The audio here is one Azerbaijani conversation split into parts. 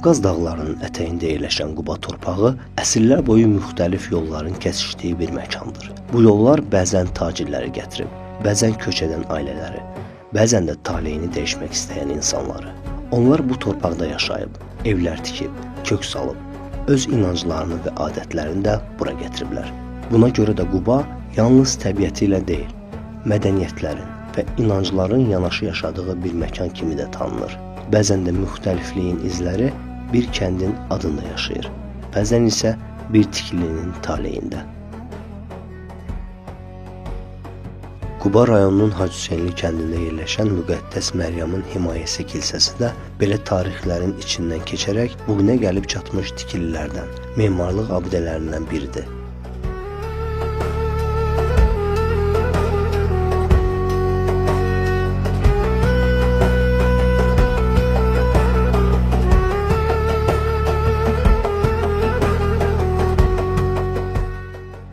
Qafqaz dağlarının ətəyində yerləşən Quba torpağı əsrlər boyu müxtəlif yolların kəsişdiyi bir məkandır. Bu yollar bəzən tacirləri gətirib, bəzən köç edən ailələri, bəzən də taleyini dəyişmək istəyən insanları. Onlar bu torpaqda yaşayıb, evlər tikib, kök salıb, öz inanclarını və adətlərini də bura gətiriblər. Buna görə də Quba yalnız təbiəti ilə deyil, mədəniyyətlərin və inancların yanaşı yaşadığı bir məkan kimi də tanınır. Bəzən də müxtəlifliyin izləri bir kəndin adında yaşayır, bəzən isə bir tikilinin taleyində. Quba rayonunun Hacı Hüseynli kəndində yerləşən Müqəddəs Məryəmin Himayəsi kilsəsi də belə tarixlərin içindən keçərək bugünə gəlib çatmış tikililərdən, memarlıq abidələrindən biridir.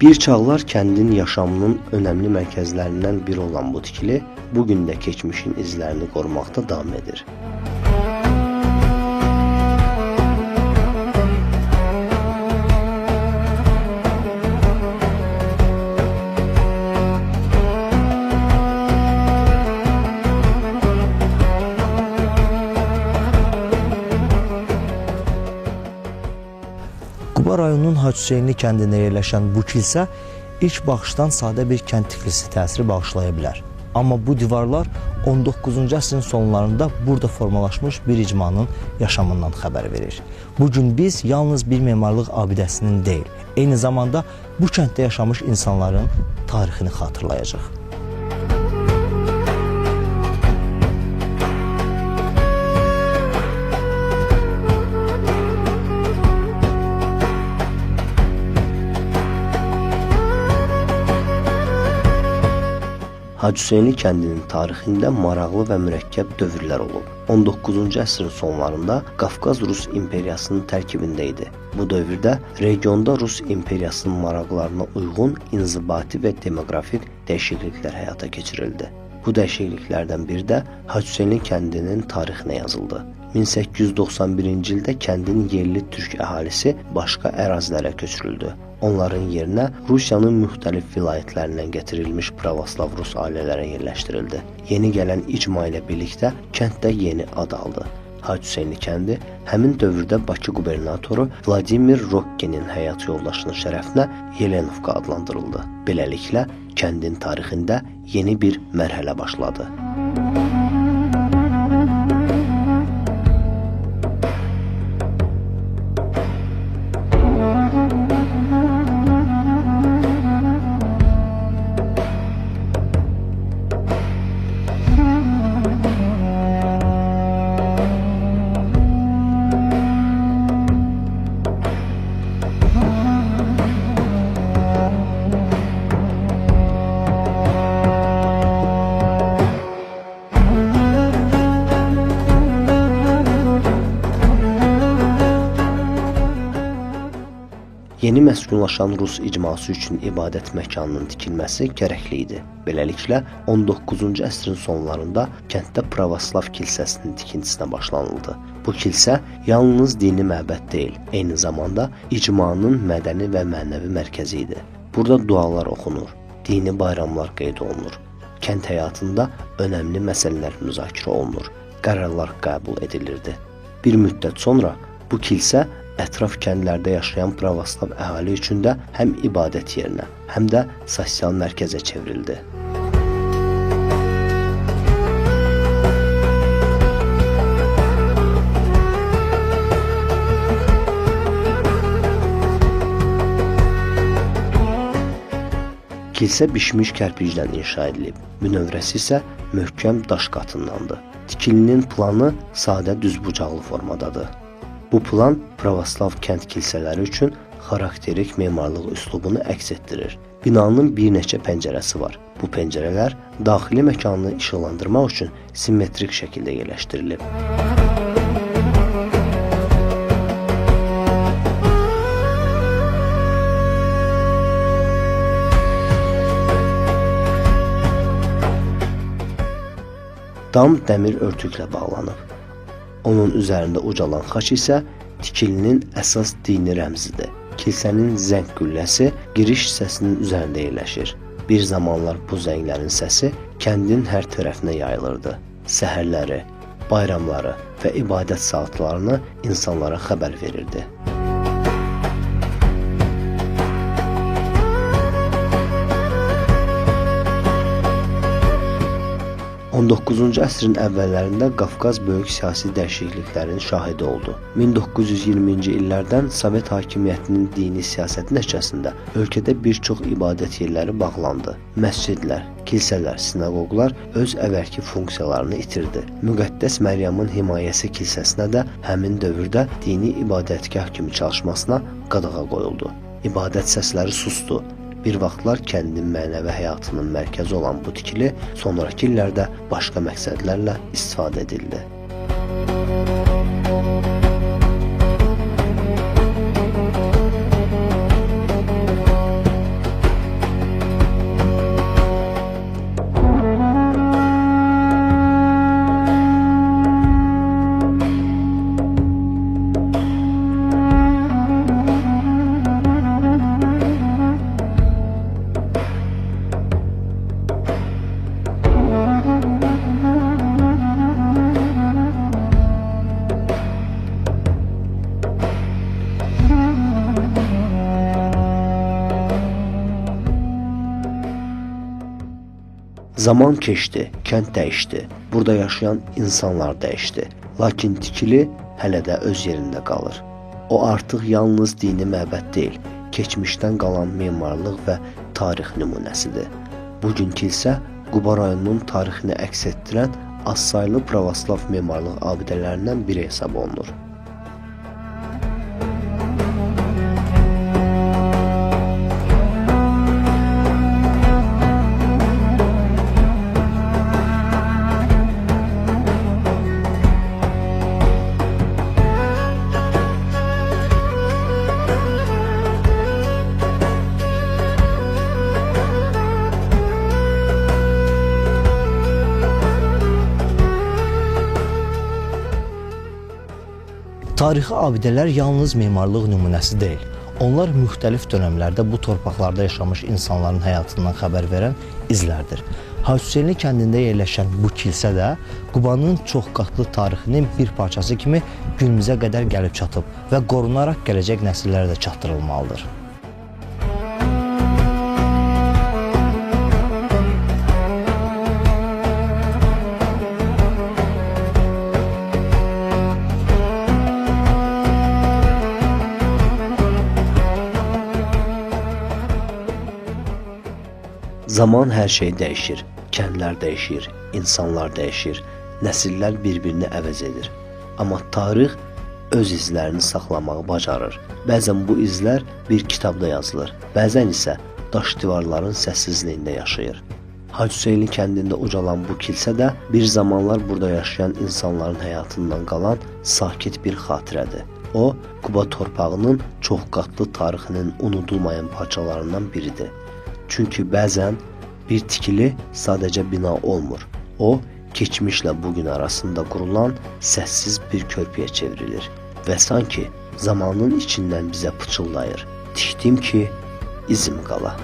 Bir çağlar kəndin yaşamının önəmli mərkəzlərindən biri olan bu tikili, bugün də keçmişin izlərini qorumaqda davam edir. Quba rayonunun Hacı Hüseynli kəndində yerləşən bu kilsə ilk baxışdan sadə bir kənd tiklisi təsiri bağışlaya bilər. Amma bu divarlar 19-cu əsrin sonlarında burada formalaşmış bir icmanın yaşamından xəbər verir. Bugün biz yalnız bir memarlıq abidəsinin deyil, eyni zamanda bu kənddə yaşamış insanların tarixini xatırlayacaq. Hacı Hüseynli kəndinin tarixində maraqlı və mürəkkəb dövrlər olub. 19-cu əsrin sonlarında Qafqaz Rus imperiyasının tərkibində idi. Bu dövrdə regionda Rus imperiyasının maraqlarına uyğun inzibati və demoqrafik dəyişikliklər həyata keçirildi. Bu dəyişikliklərdən biri də Hacı Hüseynli kəndinin tarixinə yazıldı. 1891-ci ildə kəndin yerli türk əhalisi başqa ərazilərə köçürüldü. Onların yerinə Rusiyanın müxtəlif vilayətlərindən gətirilmiş pravoslav rus ailələrə yerləşdirildi. Yeni gələn icma ilə birlikdə kənddə yeni ad aldı. Hacı Hüseynli kəndi həmin dövrdə Bakı qubernatoru Vladimir Rokkenin həyat yoldaşının şərəfinə Yelenovka adlandırıldı. Beləliklə, kəndin tarixində yeni bir mərhələ başladı. Yeni məskunlaşan Rus icması üçün ibadət məkanının tikilməsi gərəkli idi. Beləliklə, 19-cu əsrin sonlarında kənddə pravoslav kilsəsinin tikintisinə başlanıldı. Bu kilsə yalnız dini məbəd deyil, eyni zamanda icmanın mədəni və mənəvi mərkəzi idi. Burada dualar oxunur, dini bayramlar qeyd olunur, kənd həyatında önəmli məsələlər müzakirə olunur, qərarlar qəbul edilirdi. Bir müddət sonra bu kilsə ətraf kəndlərdə yaşayan pravoslav əhali üçün də həm ibadət yerinə, həm də sosial mərkəzə çevrildi. Kilsə bişmiş kərpicdən inşa edilib, bünövrəsi isə möhkəm daş qatındandır. Tikilinin planı sadə düzbucaqlı formadadır. Bu plan pravoslav kənd kilsələri üçün xarakterik memarlıq üslubunu əks etdirir. Binanın bir neçə pəncərəsi var. Bu pəncərələr daxili məkanını işıqlandırmaq üçün simmetrik şəkildə yerləşdirilib. Dam dəmir örtüklə bağlanıb. Onun üzərində ucalan xaç isə tikilinin əsas dini rəmzidir. Kilsənin zəng qülləsi giriş hissəsinin üzərində yerləşir. Bir zamanlar bu zənglərin səsi kəndin hər tərəfinə yayılırdı. Səhərləri, bayramları və ibadət saatlarını insanlara xəbər verirdi. 19-cu əsrin əvvəllərində Qafqaz böyük siyasi dəyişikliklərin şahidi oldu. 1920-ci illərdən Sovet hakimiyyətinin dini siyasəti nəticəsində ölkədə bir çox ibadət yerləri bağlandı. Məscidlər, kilsələr, sinagoglar öz əvvəlki funksiyalarını itirdi. Müqəddəs Məryəmin himayəsi kilsəsinə də həmin dövrdə dini ibadətgah kimi çalışmasına qadağa qoyuldu. İbadət səsləri sustu. Bir vaxtlar kəndin mənəvi həyatının mərkəzi olan bu tikili sonrakı illərdə başqa məqsədlərlə istifadə edildi. Zaman keçdi, kənd dəyişdi, burada yaşayan insanlar dəyişdi. Lakin tikili hələ də öz yerində qalır. O artıq yalnız dini məbəd deyil, keçmişdən qalan memarlıq və tarix nümunəsidir. Bugün kilsə Quba rayonunun tarixini əks etdirən azsaylı pravoslav memarlıq abidələrindən biri hesab olunur. Tarixi abidələr yalnız memarlıq nümunəsi deyil. Onlar müxtəlif dönəmlərdə bu torpaqlarda yaşamış insanların həyatından xəbər verən izlərdir. Hacıhüseynli kəndində yerləşən bu kilsə də Qubanın çoxqatlı tarixinin bir parçası kimi günümüzə qədər gəlib çatıb və qorunaraq gələcək nəsillərə də çatdırılmalıdır. Zaman hər şey dəyişir, kəndlər dəyişir, insanlar dəyişir, nəsillər bir-birini əvəz edir. Amma tarix öz izlərini saxlamağı bacarır. Bəzən bu izlər bir kitabda yazılır, bəzən isə daş divarların səssizliyində yaşayır. Hacıhüseynli kəndində ucalan bu kilsə də bir zamanlar burada yaşayan insanların həyatından qalan sakit bir xatirədir. O, Quba torpağının çoxqatlı tarixinin unudulmayan parçalarından biridir. Çünki bəzən bir tikili sadəcə bina olmur. O, keçmişlə bugün arasında qurulan səssiz bir körpüyə çevrilir və sanki zamanın içindən bizə pıçıldayır. Tikdim ki, izim qala.